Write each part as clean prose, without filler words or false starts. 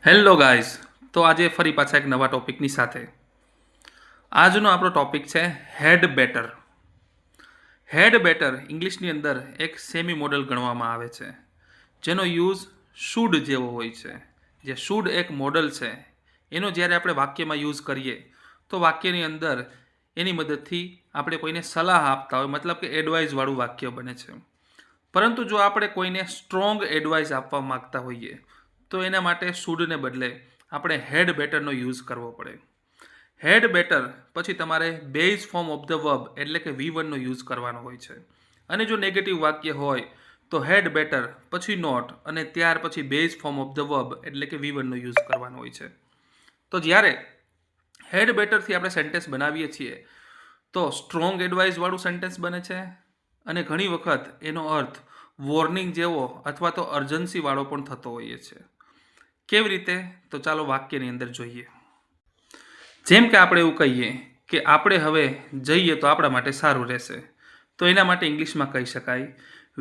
Hello guys. તો આજે ફરી પાછા એક નવા ટોપિકની સાથે. આજનો આપણો ટોપિક છે હેડ બેટર. હેડ બેટર ઇંગ્લિશની અંદર એક સેમી મોડલ ગણવામાં આવે છે, જેનો યુઝ શુડ જેવો હોય છે. જે શુડ એક મોડલ છે, એનો જ્યારે આપણે વાક્યમાં યુઝ કરીએ તો વાક્યની અંદર એની મદદથી આપણે કોઈને સલાહ આપતા હોય, મતલબ કે એડવાઇસવાળું વાક્ય બને છે. પરંતુ જો આપણે કોઈને સ્ટ્રોંગ એડવાઇસ આપવા માગતા હોઈએ તો એના માટે શુડને બદલે આપણે હેડ બેટરનો યુઝ કરવો પડે. હેડ બેટર પછી તમારે base form of the verb એટલે કે V1નો યુઝ કરવાનો હોય છે. અને જો નેગેટિવ વાક્ય હોય તો હેડ બેટર પછી નોટ અને ત્યાર પછી base form of the verb એટલે કે V1નો યુઝ કરવાનો હોય છે. તો જ્યારે હેડ બેટરથી આપણે સેન્ટેન્સ બનાવીએ છીએ તો સ્ટ્રોંગ એડવાઇસવાળું સેન્ટેન્સ બને છે, અને ઘણી વખત એનો અર્થ વોર્નિંગ જેવો અથવા તો અર્જન્સીવાળો પણ થતો હોઈએ છે. કેવી રીતે? તો ચાલો વાક્યની અંદર જોઈએ. જેમ કે આપણે એવું કહીએ કે આપણે હવે જઈએ તો આપણા માટે સારું રહેશે, તો એના માટે ઇંગ્લિશમાં કહી શકાય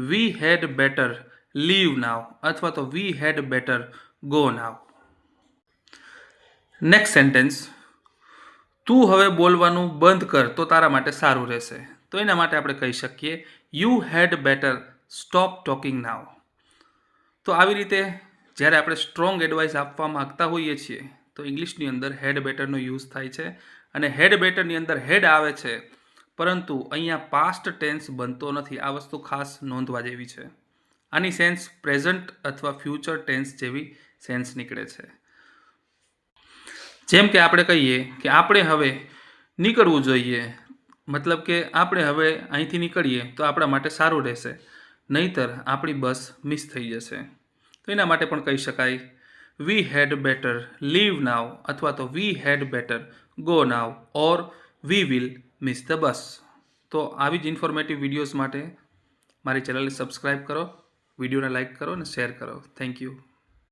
વી હેડ બેટર લીવ નાવ અથવા તો we had better go now. Next sentence, તું હવે બોલવાનું બંધ કર તો તારા માટે સારું રહેશે, તો એના માટે આપણે કહી શકીએ you had better stop talking now. તો આવી રીતે જ્યારે આપણે સ્ટ્રોંગ એડવાઇસ આપવા માગતા હોઈએ છીએ તો ઇંગ્લિશની અંદર હેડ બેટરનો યુઝ થાય છે. અને હેડ બેટરની અંદર હેડ આવે છે, પરંતુ અહીંયા પાસ્ટ ટેન્સ બનતો નથી. આ વસ્તુ ખાસ નોંધવા જેવી છે. આની સેન્સ પ્રેઝન્ટ અથવા ફ્યુચર ટેન્સ જેવી સેન્સ નીકળે છે. જેમ કે આપણે કહીએ કે આપણે હવે નીકળવું જોઈએ, મતલબ કે આપણે હવે અહીંથી નીકળીએ તો આપણા માટે સારું રહેશે, નહીતર આપણી બસ મિસ થઈ જશે. તો એના માટે પણ કહી શકાય વી હેડ બેટર લીવ નાવ અથવા તો we had better go now or we will miss the bus. તો આવી જ ઇન્ફોર્મેટિવ વિડીયોઝ માટે મારી ચેનલને સબસ્ક્રાઈબ કરો, વિડીયોને લાઇક કરો અને શેર કરો. Thank you.